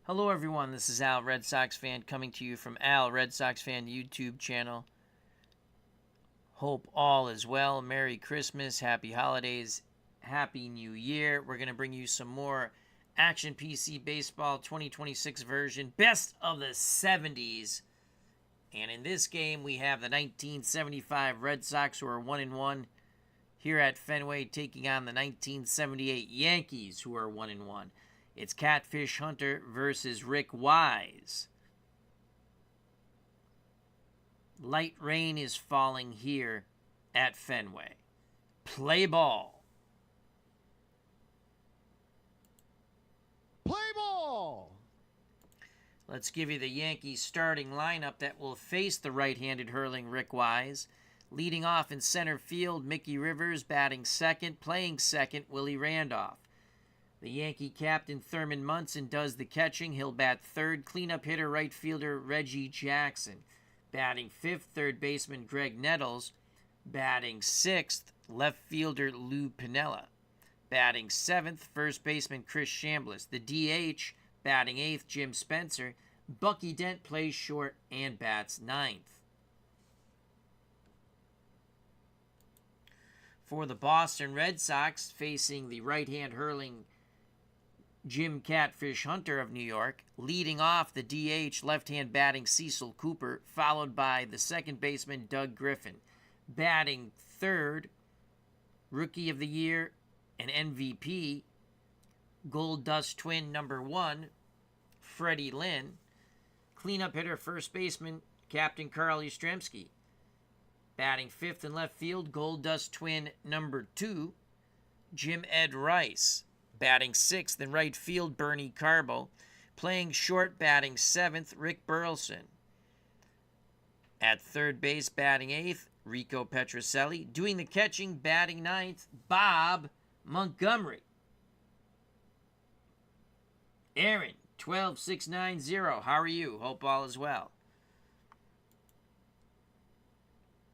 Hello everyone, this is Al, Red Sox fan, coming to you from Al, Red Sox fan YouTube channel. Hope all is well. Merry Christmas, Happy Holidays, Happy New Year. We're going to bring you some more Action PC Baseball 2026 version, Best of the 70s. And in this game, we have the 1975 Red Sox, who are 1-1 here at Fenway, taking on the 1978 Yankees, who are 1-1. It's Catfish Hunter versus Rick Wise. Light rain is falling here at Fenway. Play ball. Play ball! Let's give you the Yankees starting lineup that will face the right-handed hurling Rick Wise. Leading off in center field, Mickey Rivers. Batting second, playing second, Willie Randolph. The Yankee captain, Thurman Munson, does the catching. He'll bat third. Cleanup hitter, right fielder, Reggie Jackson. Batting fifth, third baseman, Greg Nettles. Batting sixth, left fielder, Lou Piniella. Batting seventh, first baseman, Chris Chambliss. The DH, batting eighth, Jim Spencer. Bucky Dent plays short and bats ninth. For the Boston Red Sox, facing the right-hand hurling Jim Catfish Hunter of New York, leading off the DH, left-hand batting Cecil Cooper, followed by the second baseman Doug Griffin. Batting third, Rookie of the Year and MVP, Gold Dust Twin number 1, Freddie Lynn. Cleanup hitter, first baseman, Captain Carl Yastrzemski. Batting fifth in left field, Gold Dust Twin number 2, Jim Ed Rice. Batting sixth in right field, Bernie Carbo. Playing short, batting seventh, Rick Burleson. At third base, batting eighth, Rico Petrocelli. Doing the catching, batting ninth, Bob Montgomery. Aaron, 12690, how are you? Hope all is well.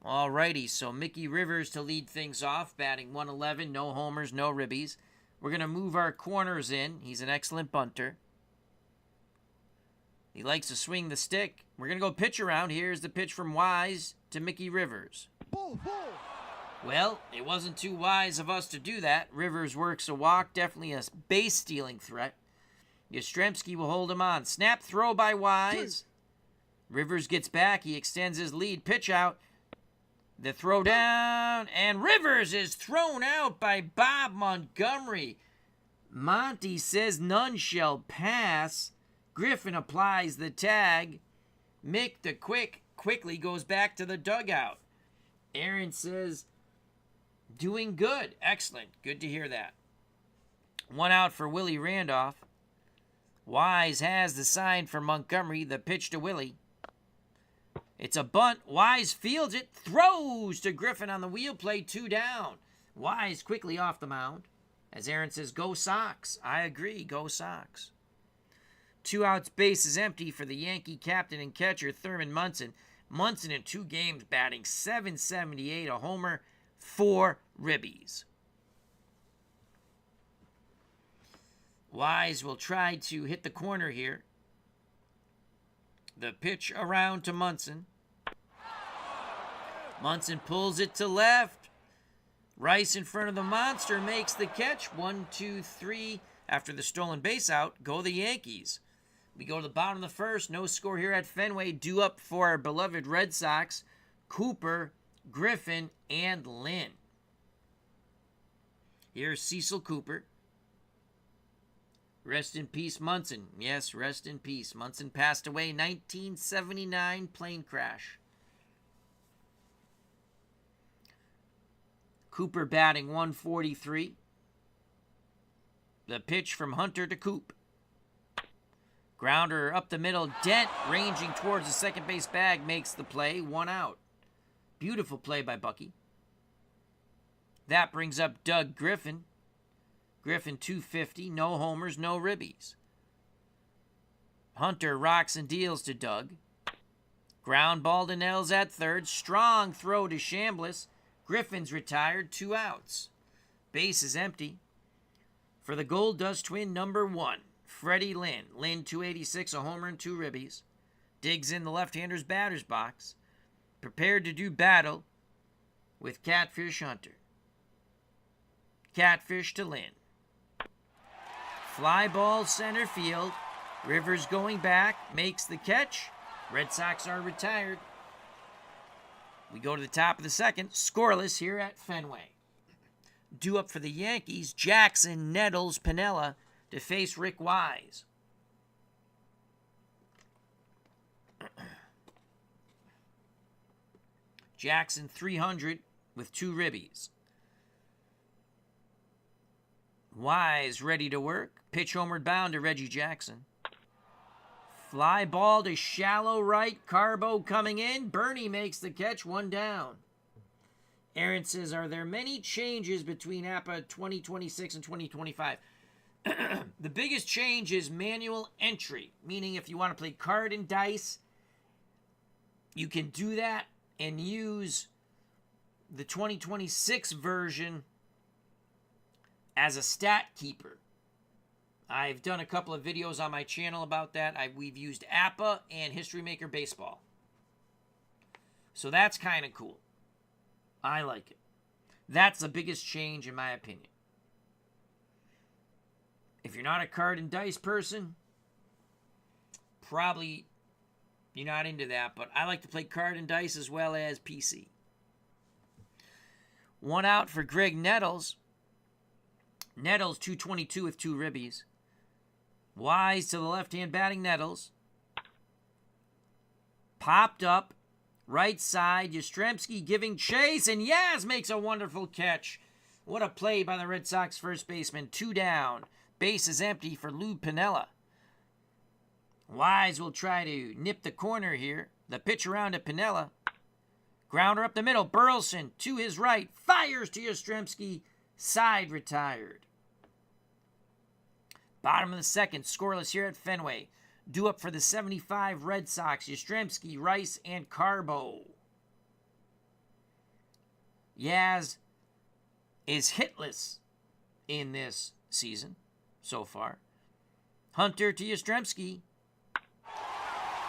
Alrighty, so Mickey Rivers to lead things off, batting 111, no homers, no ribbies. We're going to move our corners in. He's an excellent bunter. He likes to swing the stick. We're going to go pitch around. Here's the pitch from Wise to Mickey Rivers. Ball. Well, it wasn't too wise of us to do that. Rivers works a walk. Definitely a base-stealing threat. Yastrzemski will hold him on. Snap throw by Wise. Rivers gets back. He extends his lead. Pitch out. The throw down, and Rivers is thrown out by Bob Montgomery. Monty says none shall pass. Griffin applies the tag. Mick the quickly goes back to the dugout. Aaron says, doing good. Excellent. Good to hear that. One out for Willie Randolph. Wise has the sign for Montgomery. The pitch to Willie. It's a bunt. Wise fields it. Throws to Griffin on the wheel play. 2 down. Wise quickly off the mound. As Aaron says, go Sox. I agree. Go Sox. 2 outs. Base is empty for the Yankee captain and catcher, Thurman Munson. Munson in 2 games batting .778, a homer, 4 ribbies. Wise will try to hit the corner here. The pitch around to Munson. Munson pulls it to left. Rice in front of the monster makes the catch. 1, 2, 3. After the stolen base out, go the Yankees. We go to the bottom of the first. No score here at Fenway. Due up for our beloved Red Sox. Cooper, Griffin, and Lynn. Here's Cecil Cooper. Rest in peace, Munson. Yes, rest in peace. Munson passed away 1979 plane crash. Cooper batting 143. The pitch from Hunter to Coop. Grounder up the middle. Dent ranging towards the second base bag makes the play. 1 out. Beautiful play by Bucky. That brings up Doug Griffin. Griffin 250, no homers, no ribbies. Hunter rocks and deals to Doug. Ground ball to Nels at third. Strong throw to Chambliss. Griffin's retired, 2 outs. Base is empty. For the Gold Dust Twin number 1, Freddie Lynn. Lynn, 286, a homer and 2 ribbies. Digs in the left-hander's batter's box. Prepared to do battle with Catfish Hunter. Catfish to Lynn. Fly ball center field. Rivers going back. Makes the catch. Red Sox are retired. We go to the top of the second. Scoreless here at Fenway. Due up for the Yankees, Jackson, Nettles, Piniella to face Rick Wise. Jackson 300 with 2 ribbies. Wise ready to work. Pitch homeward bound to Reggie Jackson. Fly ball to shallow right. Carbo coming in. Bernie makes the catch. 1 down. Aaron says, are there many changes between APA 2026 and 2025? The biggest change is manual entry, meaning if you want to play card and dice, you can do that and use the 2026 version as a stat keeper. I've done a couple of videos on my channel about that. We've used APA and History Maker Baseball. So that's kind of cool. I like it. That's the biggest change in my opinion. If you're not a card and dice person, probably you're not into that, but I like to play card and dice as well as PC. 1 out for Greg Nettles. Nettles 222 with 2 ribbies. Wise to the left-hand batting Nettles. Popped up. Right side, Yastrzemski giving chase, and Yaz makes a wonderful catch. What a play by the Red Sox first baseman. 2 down. Base is empty for Lou Piniella. Wise will try to nip the corner here. The pitch around to Piniella. Grounder up the middle. Burleson to his right. Fires to Yastrzemski. Side retired. Bottom of the second. Scoreless here at Fenway. Due up for the 75 Red Sox, Yastrzemski, Rice, and Carbo. Yaz is hitless in this season so far. Hunter to Yastrzemski.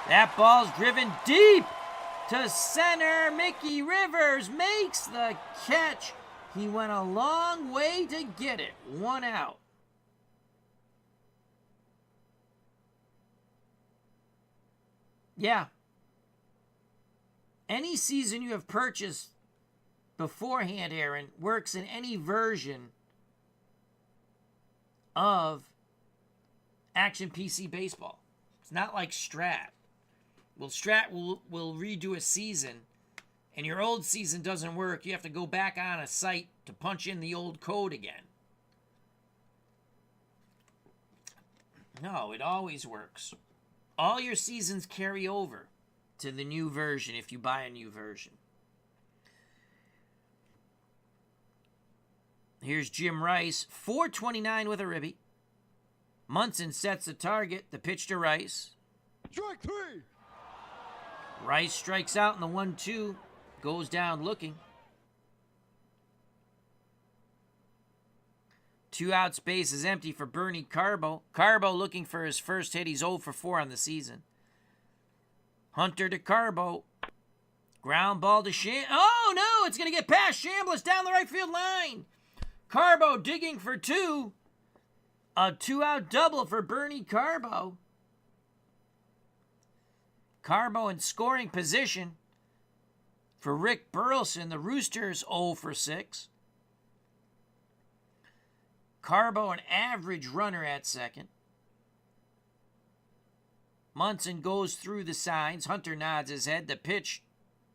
That ball's driven deep to center. Mickey Rivers makes the catch. He went a long way to get it. 1 out. Yeah. Any season you have purchased beforehand, Aaron, works in any version of Action PC Baseball. It's not like Strat. Well, Strat will redo a season, and your old season doesn't work. You have to go back on a site to punch in the old code again. No, it always works. All your seasons carry over to the new version if you buy a new version. Here's Jim Rice, 429 with a ribby. Munson sets the target. The pitch to Rice. Strike 3. Rice strikes out in the 1-2. Goes down looking. 2 outs, base is empty for Bernie Carbo. Carbo looking for his first hit. He's 0 for 4 on the season. Hunter to Carbo. Ground ball to Oh, no! It's going to get past Chambliss down the right field line. Carbo digging for 2. A 2-out double for Bernie Carbo. Carbo in scoring position for Rick Burleson. The Roosters 0 for 6. Carbo, an average runner at second. Munson goes through the signs. Hunter nods his head. The pitch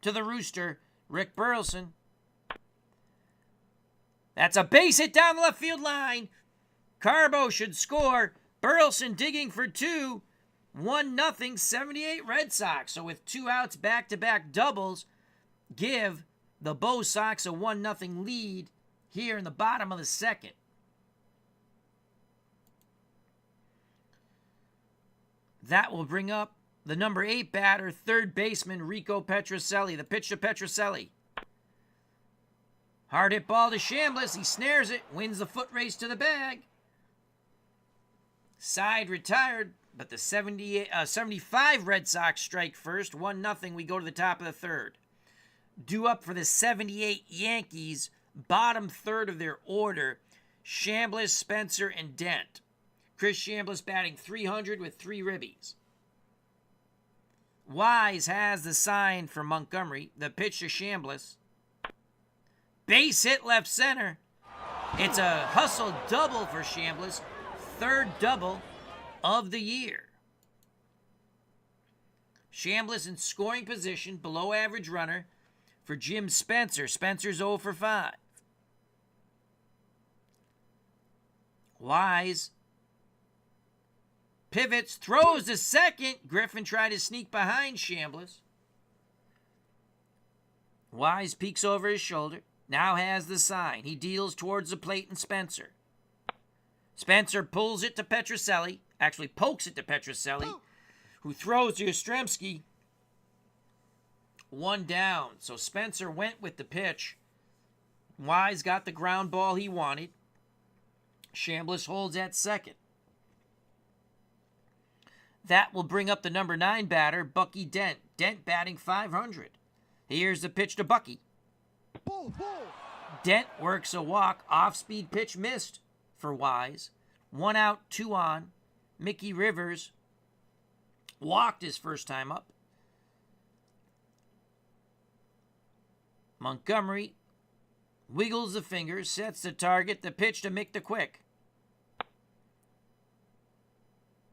to the Rooster, Rick Burleson. That's a base hit down the left field line. Carbo should score. Burleson digging for 2. 1-0, 78 Red Sox. So with 2 outs, back-to-back doubles, give the Bo Sox a 1-0 lead here in the bottom of the second. That will bring up the number 8 batter, third baseman, Rico Petrocelli. The pitch to Petrocelli. Hard hit ball to Chambliss. He snares it, wins the foot race to the bag. Side retired, but the 75 Red Sox strike first. 1-0. We go to the top of the third. Due up for the 78 Yankees, bottom third of their order, Chambliss, Spencer, and Dent. Chris Chambliss batting .300 with 3 ribbies. Wise has the sign for Montgomery. The pitch to Chambliss. Base hit left center. It's a hustle double for Chambliss. Third double of the year. Chambliss in scoring position, below average runner for Jim Spencer. Spencer's 0 for 5. Wise pivots, throws to second. Griffin tried to sneak behind Chambliss. Wise peeks over his shoulder. Now has the sign. He deals towards the plate and Spencer. Spencer pulls it to Petrocelli. Actually pokes it to Petrocelli, who throws to Yastrzemski. 1 down. So Spencer went with the pitch. Wise got the ground ball he wanted. Chambliss holds at second. That will bring up the number 9 batter, Bucky Dent. Dent batting .500. Here's the pitch to Bucky. Dent works a walk. Off-speed pitch missed for Wise. 1 out, 2 on. Mickey Rivers walked his first time up. Montgomery wiggles the fingers, sets the target. The pitch to Mick the Quick.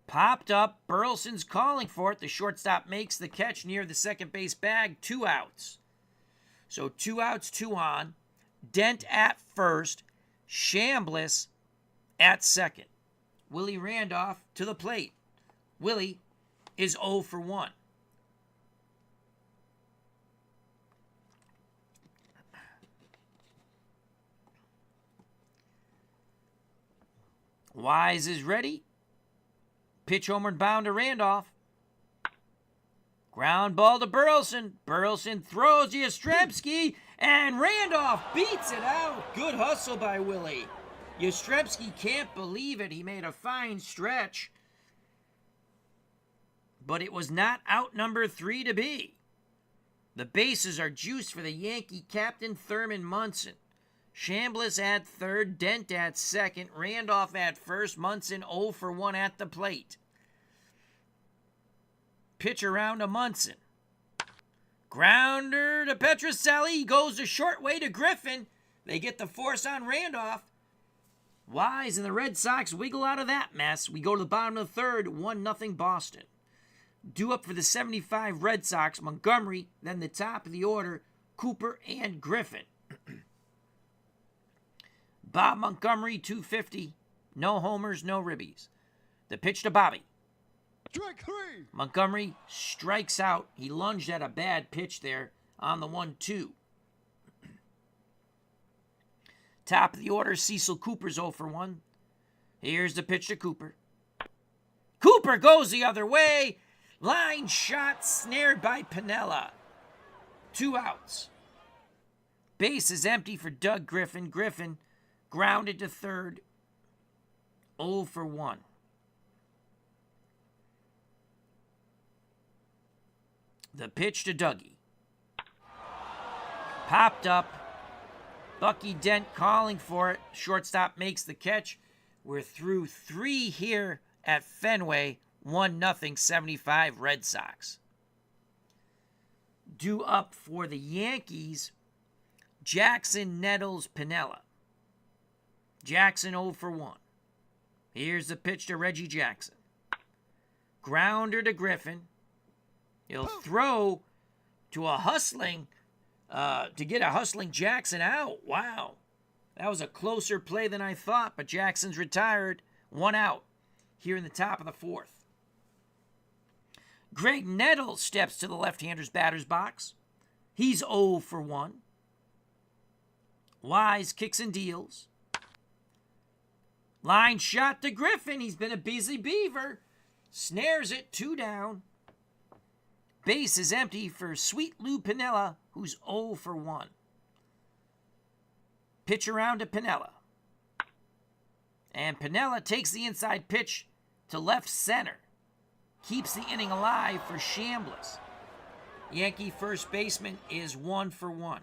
Popped up. Burleson's calling for it. The shortstop makes the catch near the second base bag. 2 outs. So 2 outs, 2 on. Dent at first. Chambliss at second. Willie Randolph to the plate. Willie is 0 for 1. Wise is ready. Pitch homeward bound to Randolph. Ground ball to Burleson. Burleson throws Yastrzemski, and Randolph beats it out. Good hustle by Willie. Yastrzemski can't believe it. He made a fine stretch. But it was not out number 3 to be. The bases are juiced for the Yankee captain, Thurman Munson. Chambliss at third, Dent at second, Randolph at first, Munson 0 for 1 at the plate. Pitch around to Munson. Grounder to Petrocelli. He goes a short way to Griffin. They get the force on Randolph. Wise and the Red Sox wiggle out of that mess. We go to the bottom of the third, 1-0 Boston. Due up for the 75 Red Sox, Montgomery, then the top of the order, Cooper and Griffin. Bob Montgomery, 250. No homers, no ribbies. The pitch to Bobby. Strike 3. Montgomery strikes out. He lunged at a bad pitch there on the 1-2. Top of the order, Cecil Cooper's 0 for 1. Here's the pitch to Cooper. Cooper goes the other way. Line shot snared by Piniella. 2 outs. Base is empty for Doug Griffin. Griffin grounded to third. 0 for 1. The pitch to Dougie. Popped up. Bucky Dent calling for it. Shortstop makes the catch. We're through 3 here at Fenway. 1-0 75 Red Sox. Due up for the Yankees, Jackson, Nettles, Piniella. Jackson 0 for 1. Here's the pitch to Reggie Jackson. Grounder to Griffin. He'll throw to a hustling, to get a hustling Jackson out. Wow. That was a closer play than I thought, but Jackson's retired. 1 out here in the top of the 4th. Greg Nettles steps to the left-hander's batter's box. He's 0 for 1. Wise kicks and deals. Line shot to Griffin. He's been a busy beaver. Snares it, 2 down. Base is empty for Sweet Lou Piniella, who's 0 for 1. Pitch around to Piniella. And Piniella takes the inside pitch to left center. Keeps the inning alive for Chambliss. Yankee first baseman is 1 for 1.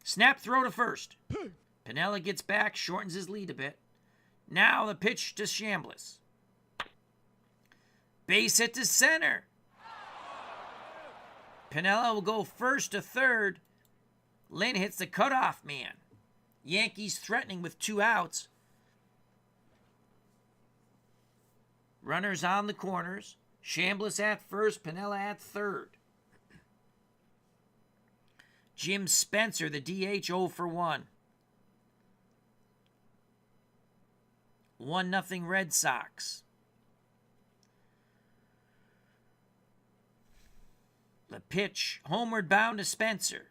Snap throw to first. Piniella gets back, shortens his lead a bit. Now the pitch to Chambliss. Base hit to center. Piniella will go first to third. Lynn hits the cutoff man. Yankees threatening with 2 outs. Runners on the corners. Chambliss at first, Piniella at third. Jim Spencer, the DH, 0 for 1. 1-0 Red Sox. The pitch, homeward bound to Spencer.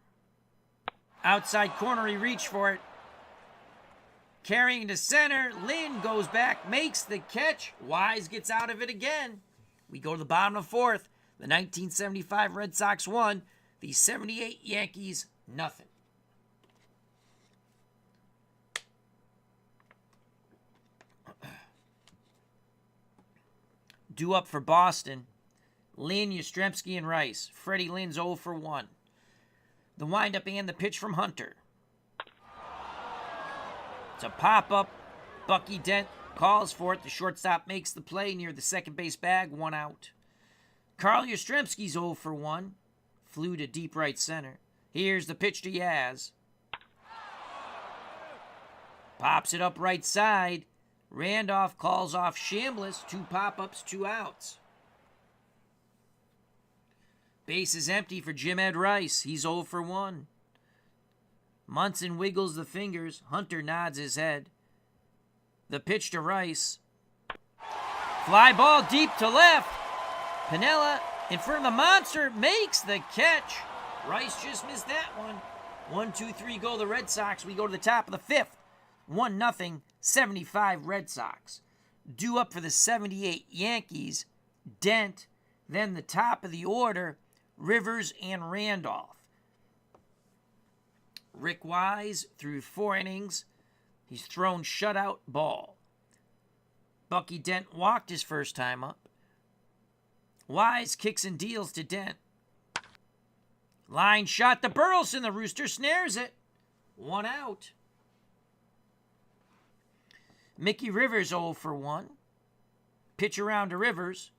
Outside corner, he reached for it. Carrying to center, Lynn goes back, makes the catch. Wise gets out of it again. We go to the bottom of the 4th. The 1975 Red Sox won. The 78 Yankees, nothing. Due up for Boston. Lynn, Yastrzemski, and Rice. Freddie Lynn's 0 for 1. The windup and the pitch from Hunter. It's a pop-up. Bucky Dent calls for it. The shortstop makes the play near the second base bag. 1 out. Carl Yastrzemski's 0 for 1. Flew to deep right center. Here's the pitch to Yaz. Pops it up right side. Randolph calls off Chambliss. 2 pop-ups, 2 outs. Base is empty for Jim Ed Rice. He's 0 for 1. Munson wiggles the fingers. Hunter nods his head. The pitch to Rice. Fly ball deep to left. Piniella in front of the monster makes the catch. Rice just missed that one. 1, 2, 3 go the Red Sox. We go to the top of the 5th. 1-0, 75 Red Sox. Due up for the 78 Yankees. Dent. Then the top of the order, Rivers and Randolph. Rick Wise threw 4 innings. He's thrown shutout ball. Bucky Dent walked his first time up. Wise kicks and deals to Dent. Line shot to Burleson. The Rooster snares it. 1 out. Mickey Rivers 0 for 1. Pitch around to Rivers.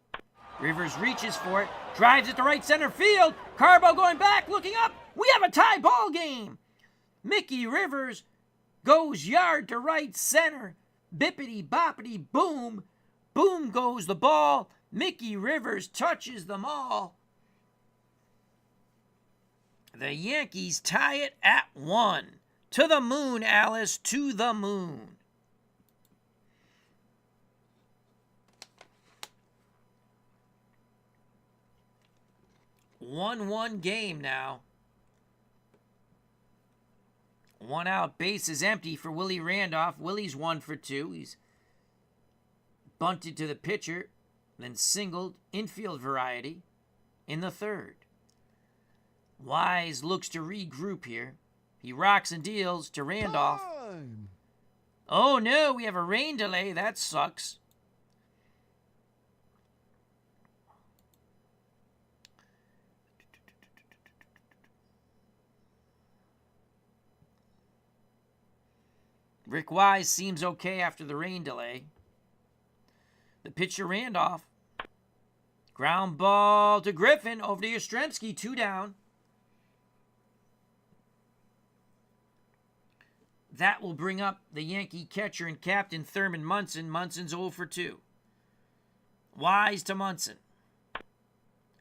Rivers reaches for it. Drives it to right center field. Carbo going back, looking up. We have a tie ball game. Mickey Rivers goes yard to right center. Bippity boppity boom. Boom goes the ball. Mickey Rivers touches them all. The Yankees tie it at 1. To the moon, Alice, to the moon. One game now. 1 out, base is empty for Willie Randolph. Willie's 1 for 2. He's bunted to the pitcher, then singled, infield variety, in the 3rd. Wise looks to regroup here. He rocks and deals to Randolph. Time. Oh no, we have a rain delay. That sucks. Rick Wise seems okay after the rain delay. The pitch to Randolph. Ground ball to Griffin. Over to Yastrzemski. 2 down. That will bring up the Yankee catcher and captain Thurman Munson. Munson's 0 for 2. Wise to Munson.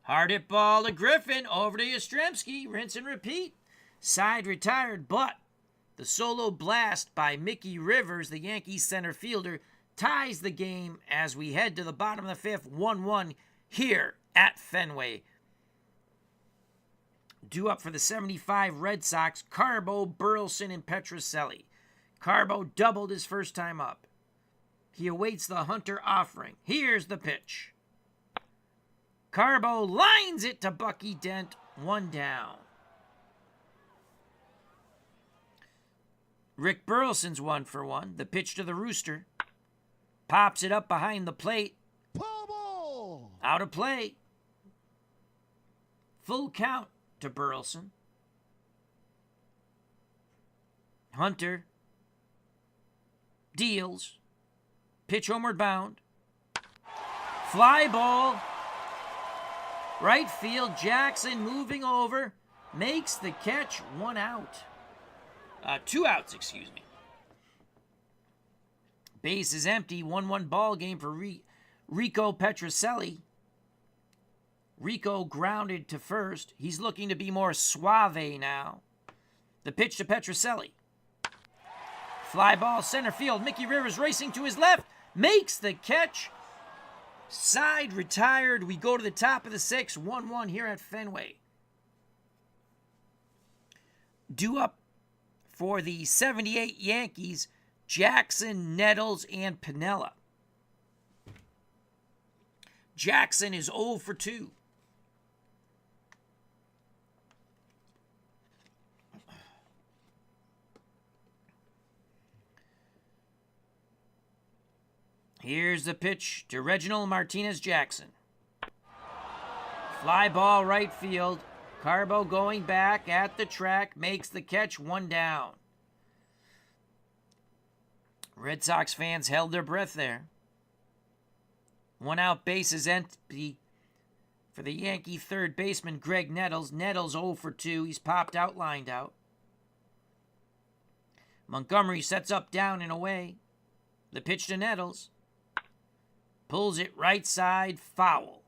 Hard hit ball to Griffin. Over to Yastrzemski. Rinse and repeat. Side retired, but the solo blast by Mickey Rivers, the Yankees center fielder, ties the game as we head to the bottom of the 5th, 1-1 here at Fenway. Due up for the 75 Red Sox, Carbo, Burleson, and Petrocelli. Carbo doubled his first time up. He awaits the Hunter offering. Here's the pitch. Carbo lines it to Bucky Dent. 1 down. Rick Burleson's 1 for 1. The pitch to the Rooster. Pops it up behind the plate. Out of play. Full count to Burleson. Hunter deals. Pitch homeward bound. Fly ball. Right field. Jackson moving over. Makes the catch. 1 out. 2 outs, excuse me. Base is empty. 1-1 ball game for Rico Petrocelli. Rico grounded to first. He's looking to be more suave now. The pitch to Petrocelli. Fly ball center field. Mickey Rivers racing to his left. Makes the catch. Side retired. We go to the top of the 6th. 1-1 here at Fenway. Due up for the 78 Yankees, Jackson, Nettles, and Piniella. Jackson is 0 for 2. Here's the pitch to Reginald Martinez Jackson. Fly ball right field. Carbo going back at the track. Makes the catch. 1 down. Red Sox fans held their breath there. 1 out, base is empty for the Yankee third baseman Greg Nettles. Nettles 0 for 2. He's popped out, lined out. Montgomery sets up, down and away. The pitch to Nettles. Pulls it right side, foul.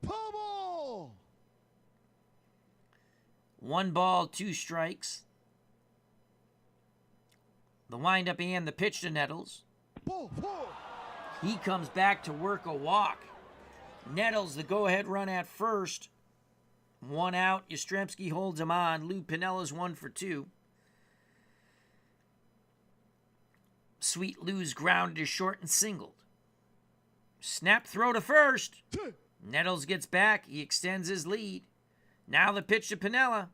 Pummel! 1 ball, 2 strikes. The windup and the pitch to Nettles. He comes back to work a walk. Nettles, the go-ahead run at first. 1 out. Yastrzemski holds him on. Lou Piniella's 1 for 2. Sweet Lou's grounded to short and singled. Snap throw to first. Nettles gets back. He extends his lead. Now the pitch to Piniella.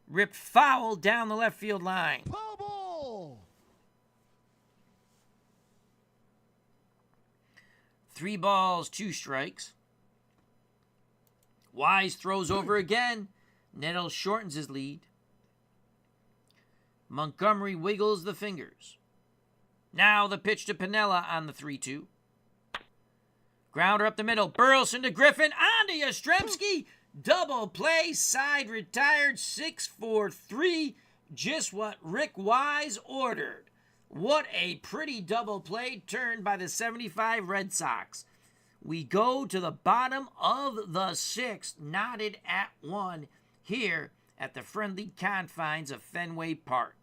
Ripped foul down the left field line. Pummel! 3 balls, 2 strikes. Wise throws over again. Nettles shortens his lead. Montgomery wiggles the fingers. Now the pitch to Piniella on the 3-2. Grounder up the middle. Burleson to Griffin. On to Yastrzemski. Double play. Side retired. 6-4-3. Just what Rick Wise ordered. What a pretty double play turned by the 75 Red Sox. We go to the bottom of the 6th, knotted at 1 here at the friendly confines of Fenway Park.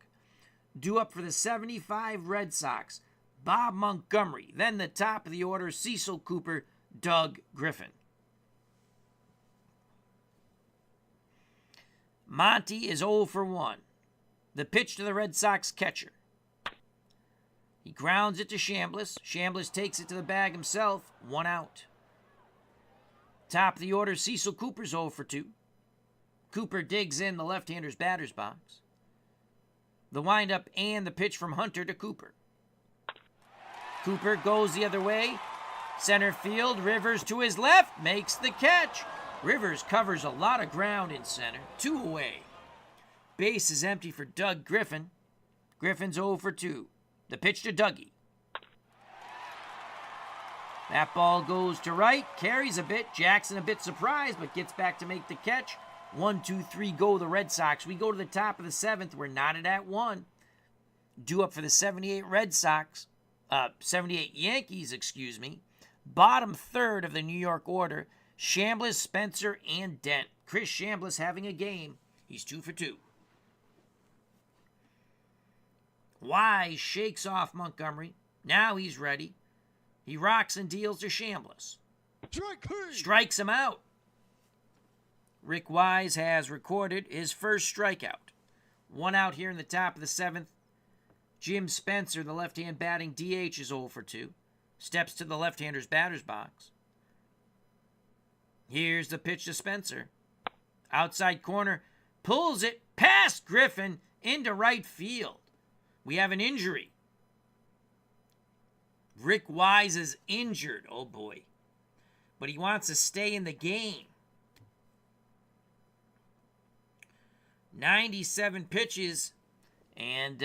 Due up for the 75 Red Sox, Bob Montgomery. Then the top of the order, Cecil Cooper, Doug Griffin. Monty is 0 for 1. The pitch to the Red Sox catcher. He grounds it to Chambliss. Chambliss takes it to the bag himself. 1 out. Top of the order, Cecil Cooper's 0 for 2. Cooper digs in the left-hander's batter's box. The windup and the pitch from Hunter to Cooper. Cooper goes the other way. Center field, Rivers to his left, makes the catch. Rivers covers a lot of ground in center. 2 away. Base is empty for Doug Griffin. Griffin's 0 for 2. The pitch to Dougie. That ball goes to right, carries a bit. Jackson a bit surprised, but gets back to make the catch. 1-2-3 go the Red Sox. We go to the top of the 7th. We're knotted at 1. Due up for the 78 Yankees, excuse me. Bottom 3rd of the New York order. Chambliss, Spencer, and Dent. Chris Chambliss having a game. He's 2 for 2. Wise shakes off Montgomery. Now he's ready. He rocks and deals to Chambliss. Strikes him out. Rick Wise has recorded his first strikeout. 1 out here in the top of the 7th. Jim Spencer, the left-hand batting DH, is 0 for 2. Steps to the left-hander's batter's box. Here's the pitch to Spencer. Outside corner. Pulls it past Griffin into right field. We have an injury. Rick Wise is injured. Oh, boy. but he wants to stay in the game. 97 pitches and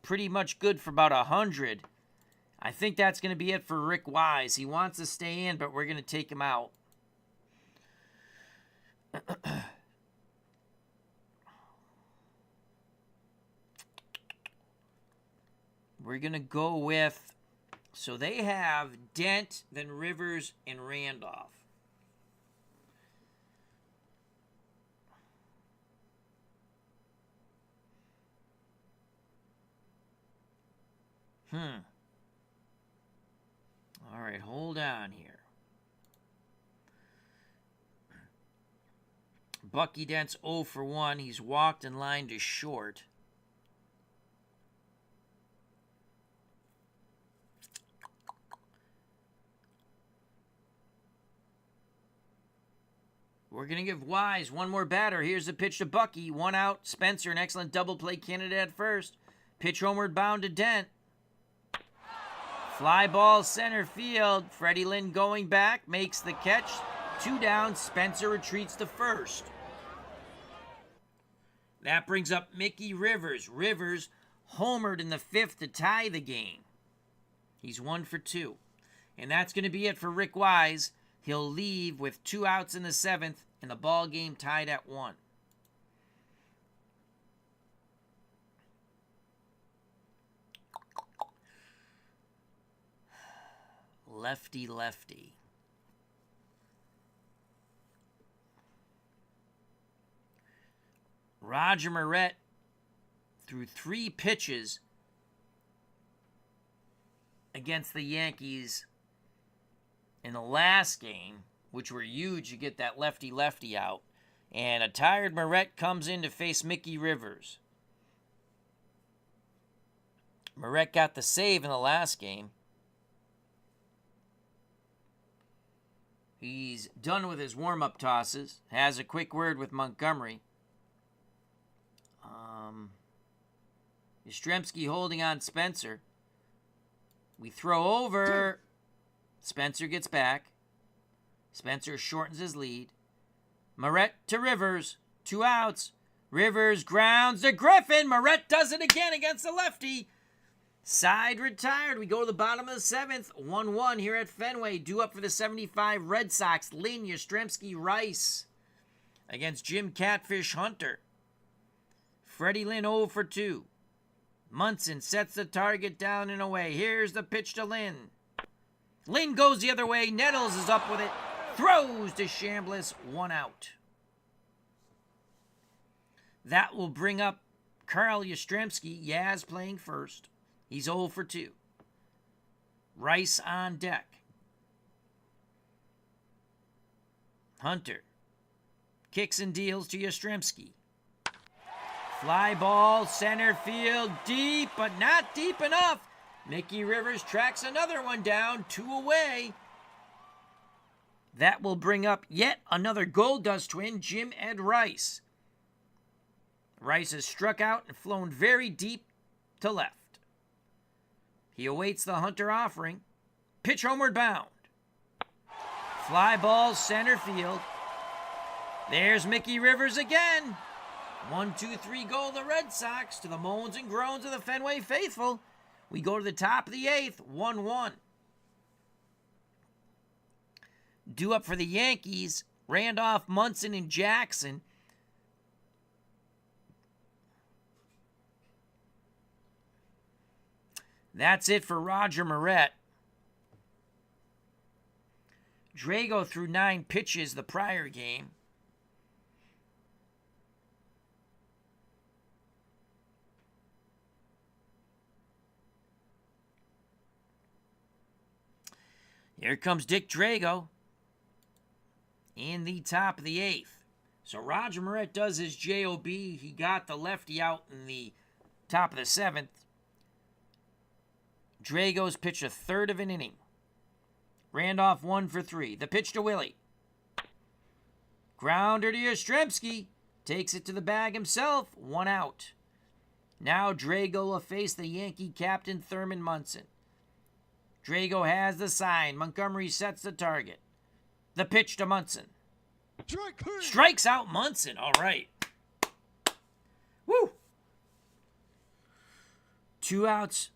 pretty much good for about 100. I think that's going to be it for Rick Wise. He wants to stay in, but we're going to take him out. We're going to go with, so they have Dent, then Rivers, and Randolph. All right, hold on here. Bucky Dent's 0 for 1. He's walked and lined to short. We're going to give Wise one more batter. Here's the pitch to Bucky. 1 out. Spencer, an excellent double play candidate at first. Pitch homeward bound to Dent. Fly ball center field. Freddie Lynn going back. Makes the catch. 2 down. Spencer retreats to first. That brings up Mickey Rivers. Rivers homered in the 5th to tie the game. He's 1 for 2. And that's going to be it for Rick Wise. He'll leave with 2 outs in the 7th and the ball game tied at 1. Lefty, lefty. Roger Moret threw 3 pitches against the Yankees in the last game, which were huge. You get that lefty-lefty out. And a tired Moret comes in to face Mickey Rivers. Moret got the save in the last game. He's done with his warm-up tosses. Has a quick word with Montgomery. Yastrzemski holding on Spencer. We throw over. Spencer gets back. Spencer shortens his lead. Moret to Rivers. 2 outs. Rivers grounds to Griffin. Moret does it again against the lefty. Side retired. We go to the bottom of the 7th. 1-1 here at Fenway. Due up for the 75 Red Sox. Lynn, Yastrzemski, Rice against Jim Catfish Hunter. Freddie Lynn 0 for 2. Munson sets the target down and away. Here's the pitch to Lynn. Lynn goes the other way. Nettles is up with it. Throws to Chambliss. 1 out. That will bring up Carl Yastrzemski. Yaz playing first. He's 0 for 2. Rice on deck. Hunter kicks and deals to Yastrzemski. Fly ball, center field, deep, but not deep enough. Mickey Rivers tracks another one down, 2 away. That will bring up yet another Gold Dust twin, Jim Ed Rice. Rice has struck out and flown very deep to left. He awaits the Hunter offering. Pitch homeward bound. Fly ball, center field. There's Mickey Rivers again. 1-2-3 go the Red Sox to the moans and groans of the Fenway faithful. We go to the top of the 8th, 1-1. Due up for the Yankees, Randolph, Munson, and Jackson. That's it for Roger Moret. Drago threw 9 pitches the prior game. Here comes Dick Drago in the top of the 8th. So Roger Moret does his JOB. He got the lefty out in the top of the 7th. Drago's pitched a third of an inning. Randolph 1 for 3. The pitch to Willie. Grounder to Yastrzemski. Takes it to the bag himself. 1 out. Now Drago will face the Yankee captain Thurman Munson. Drago has the sign. Montgomery sets the target. The pitch to Munson. Strike 3. Strikes out Munson. All right. Woo! 2 outs.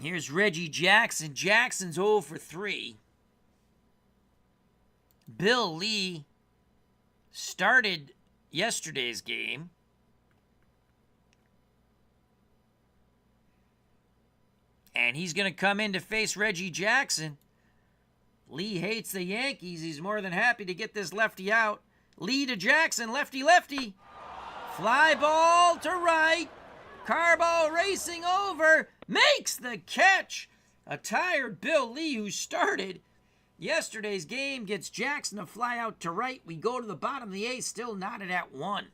Here's Reggie Jackson. Jackson's 0 for 3. Bill Lee started yesterday's game. And he's going to come in to face Reggie Jackson. Lee hates the Yankees. He's more than happy to get this lefty out. Lee to Jackson, lefty. Fly ball to right. Carbo racing over. Makes the catch. A tired Bill Lee, who started yesterday's game, gets Jackson to fly out to right. We go to the bottom of the 8th, still knotted at 1.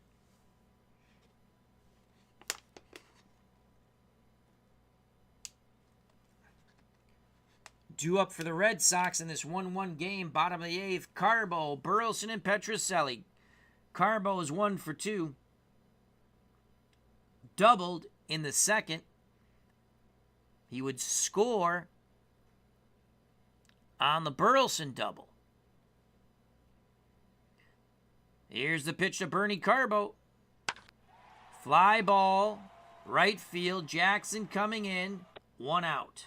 Due up for the Red Sox in this 1-1 game, bottom of the 8th, Carbo, Burleson, and Petrocelli. Carbo is 1 for 2. Doubled in the 2nd. He would score on the Burleson double. Here's the pitch to Bernie Carbo. Fly ball, right field, Jackson coming in, 1 out.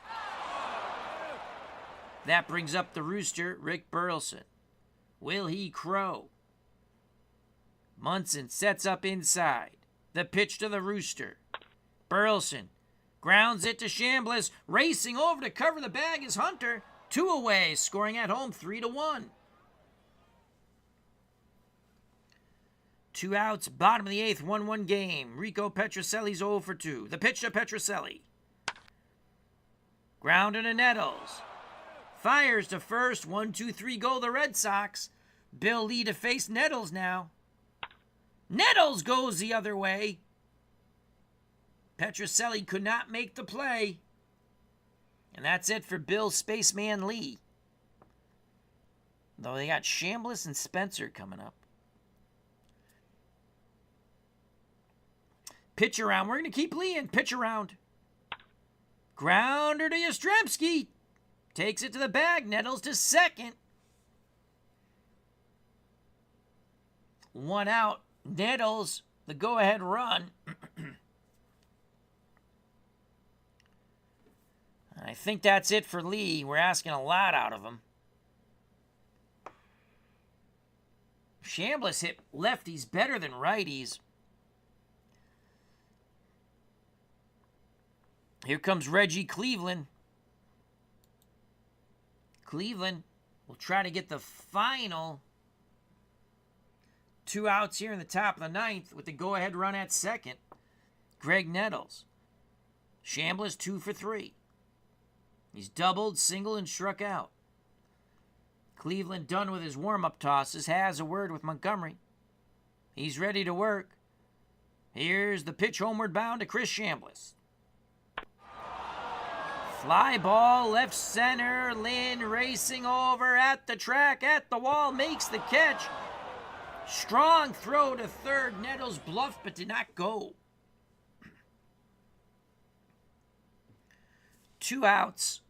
That brings up the rooster, Rick Burleson. Will he crow? Munson sets up inside. The pitch to the rooster. Burleson grounds it to Chambliss. Racing over to cover the bag is Hunter. 2 away, scoring at home 3-1. 2 outs, bottom of the 8th, 1-1 game. Rico Petrocelli's 0 for 2. The pitch to Petrocelli. Grounded to Nettles. Fires to first. 1-2-3 go the Red Sox. Bill Lee to face Nettles now. Nettles goes the other way. Petrocelli could not make the play. And that's it for Bill Spaceman Lee. Though they got Chambliss and Spencer coming up. Pitch around. We're going to keep Lee in. Pitch around. Grounder to Yastrzemski. Takes it to the bag. Nettles to second. 1 out. Nettles, the go-ahead run. I think that's it for Lee. We're asking a lot out of him. Chambliss hit lefties better than righties. Here comes Reggie Cleveland. Cleveland will try to get the final 2 outs here in the top of the 9th with the go-ahead run at second. Greg Nettles. Chambliss 2 for 3. He's doubled, singled, and struck out. Cleveland done with his warm-up tosses. Has a word with Montgomery. He's ready to work. Here's the pitch homeward bound to Chris Chambliss. Fly ball, left center. Lynn racing over at the track, at the wall, makes the catch. Strong throw to third. Nettles bluffed but did not go. 2 outs.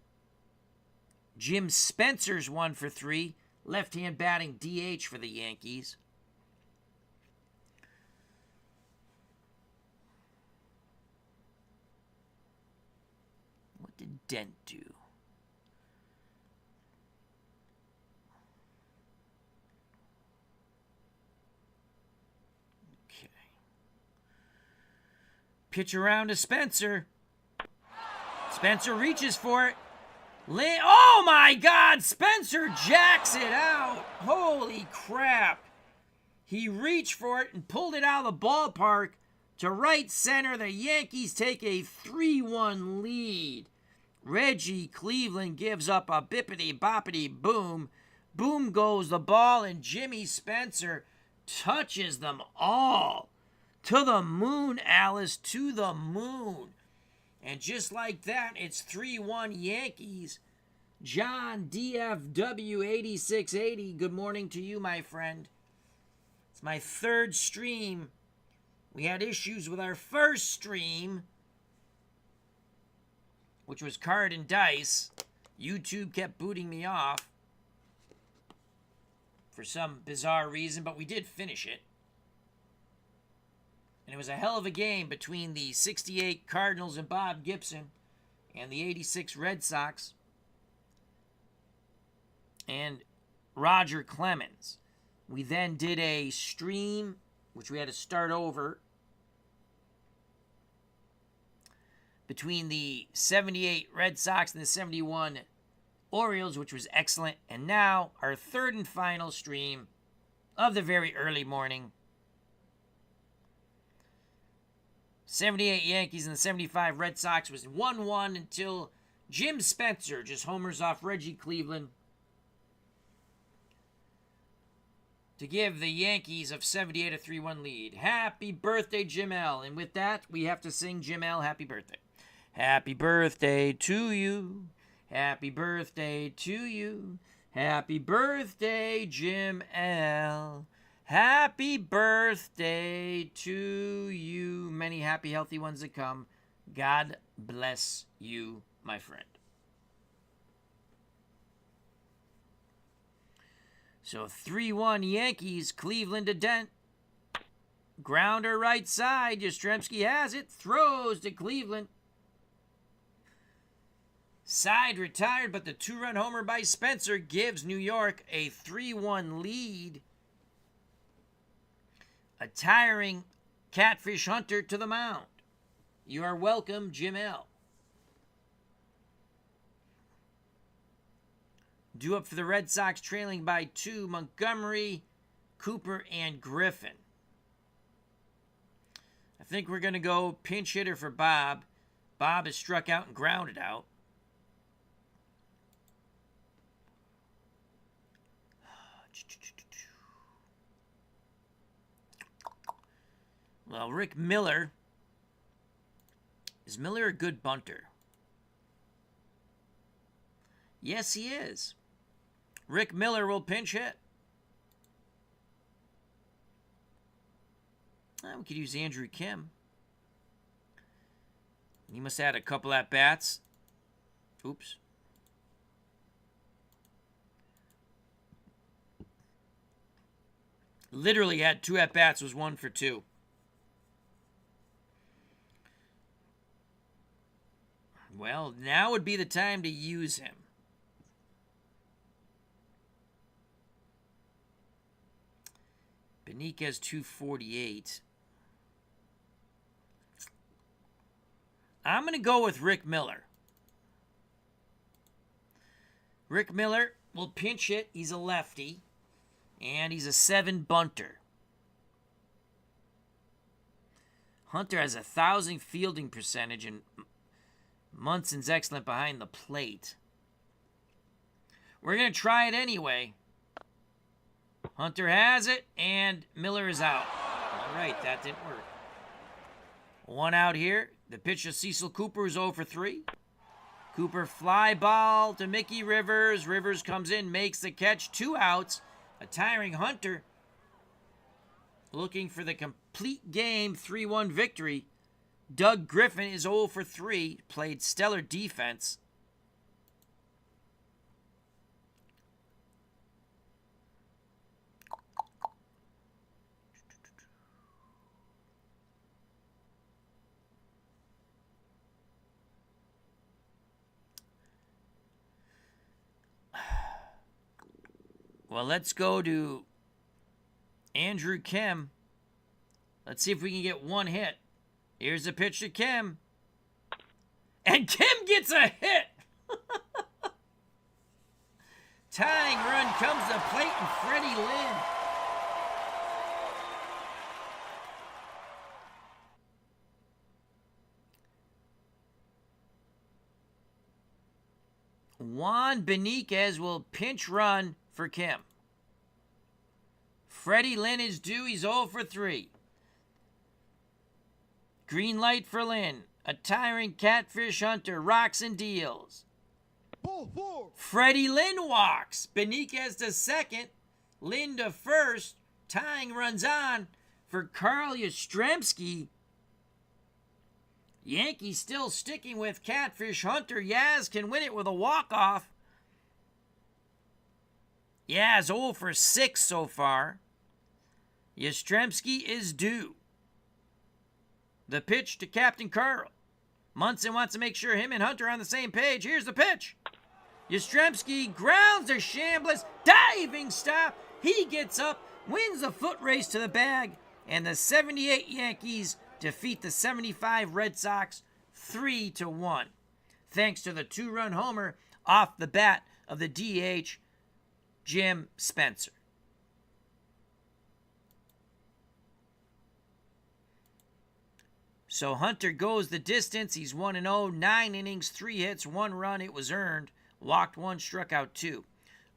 Jim Spencer's 1 for 3. Left-hand batting DH for the Yankees. What did Dent do? Okay. Pitch around to Spencer. Spencer reaches for it. Oh my God! Spencer jacks it out. Holy crap. He reached for it and pulled it out of the ballpark to right center. The Yankees take a 3-1 lead. Reggie Cleveland gives up a bippity-boppity boom. Boom goes the ball, and Jimmy Spencer touches them all. To the moon, Alice, to the moon. And just like that, it's 3-1 Yankees. John DFW 8680, good morning to you, my friend. It's my 3rd stream. We had issues with our first stream, which was Card and Dice. YouTube kept booting me off. for some bizarre reason, but we did finish it. And it was a hell of a game between the 68 Cardinals and Bob Gibson and the 86 Red Sox and Roger Clemens. We then did a stream, which we had to start over, between the 78 Red Sox and the 71 Orioles, which was excellent. And now our third and final stream of the very early morning. 78 Yankees and the 75 Red Sox was 1-1 until Jim Spencer just homers off Reggie Cleveland to give the Yankees of 78 a 3-1 lead. Happy birthday, Jim L. And with that, we have to sing Jim L. Happy birthday. Happy birthday to you. Happy birthday to you. Happy birthday, Jim L. Happy birthday to you. Many happy, healthy ones to come. God bless you, my friend. So 3-1 Yankees, Cleveland to Dent. Grounder right side. Yastrzemski has it. Throws to Cleveland. Side retired, but the 2-run homer by Spencer gives New York a 3-1 lead. A tiring Catfish Hunter to the mound. You are welcome, Jim L. Due up for the Red Sox, trailing by 2, Montgomery, Cooper, and Griffin. I think we're going to go pinch hitter for Bob. Bob is struck out and grounded out. Well, Rick Miller. Is Miller a good bunter? Yes, he is. Rick Miller will pinch hit. We could use Andrew Kim. He must have had a couple at-bats. Oops. Literally had 2 at-bats, was 1 for 2. Well, now would be the time to use him. Beniquez 248. I'm going to go with Rick Miller. Rick Miller will pinch hit. He's a lefty. And he's a 7 bunter. Hunter has 1,000 fielding percentage, and Munson's excellent behind the plate. We're going to try it anyway. Hunter has it, and Miller is out. All right, that didn't work. 1 out here. The pitch to Cecil Cooper is 0 for 3. Cooper fly ball to Mickey Rivers. Rivers comes in, makes the catch. 2 outs. A tiring Hunter looking for the complete game 3-1 victory. Doug Griffin is 0 for 3. Played stellar defense. Well, let's go to Andrew Kim. Let's see if we can get 1 hit. Here's a pitch to Kim. And Kim gets a hit! Tying run comes to plate and Freddie Lynn. Juan Beniquez will pinch run for Kim. Freddie Lynn is due. He's 0 for 3. Green light for Lynn. A tiring Catfish Hunter rocks and deals. Freddie Lynn walks. Beniquez to second. Lynn to first. Tying runs on for Carl Yastrzemski. Yankees still sticking with Catfish Hunter. Yaz can win it with a walk-off. Yeah, it's 0 for 6 so far. Yastrzemski is due. The pitch to Captain Carl. Munson wants to make sure him and Hunter are on the same page. Here's the pitch. Yastrzemski grounds a Chambliss. Diving stop. He gets up, wins the foot race to the bag, and the 78 Yankees defeat the 75 Red Sox 3-1. Thanks to the 2-run homer off the bat of the DH, Jim Spencer. So Hunter goes the distance. He's 1-0, 9 innings, 3 hits, 1 run. It was earned. Walked 1, struck out 2.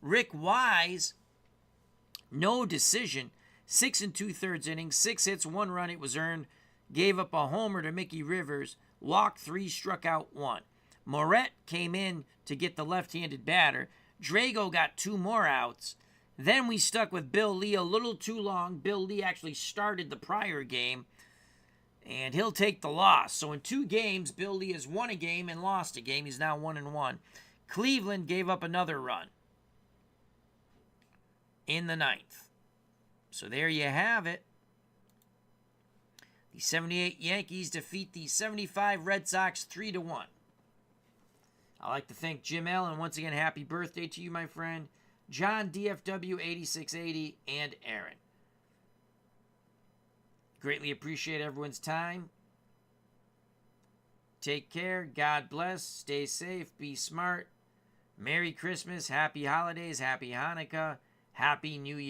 Rick Wise, no decision. 6 2/3 innings, 6 hits, 1 run. It was earned. Gave up a homer to Mickey Rivers. Walked 3, struck out 1. Moret came in to get the left-handed batter. Drago got 2 more outs. Then we stuck with Bill Lee a little too long. Bill Lee actually started the prior game, and he'll take the loss. So in 2 games, Bill Lee has won a game and lost a game. He's now 1-1. Cleveland gave up another run in the 9th. So there you have it. The 78 Yankees defeat the 75 Red Sox 3-1. I'd like to thank Jim Allen. Once again, happy birthday to you, my friend. John DFW 8680 and Aaron. Greatly appreciate everyone's time. Take care. God bless. Stay safe. Be smart. Merry Christmas. Happy holidays. Happy Hanukkah. Happy New Year.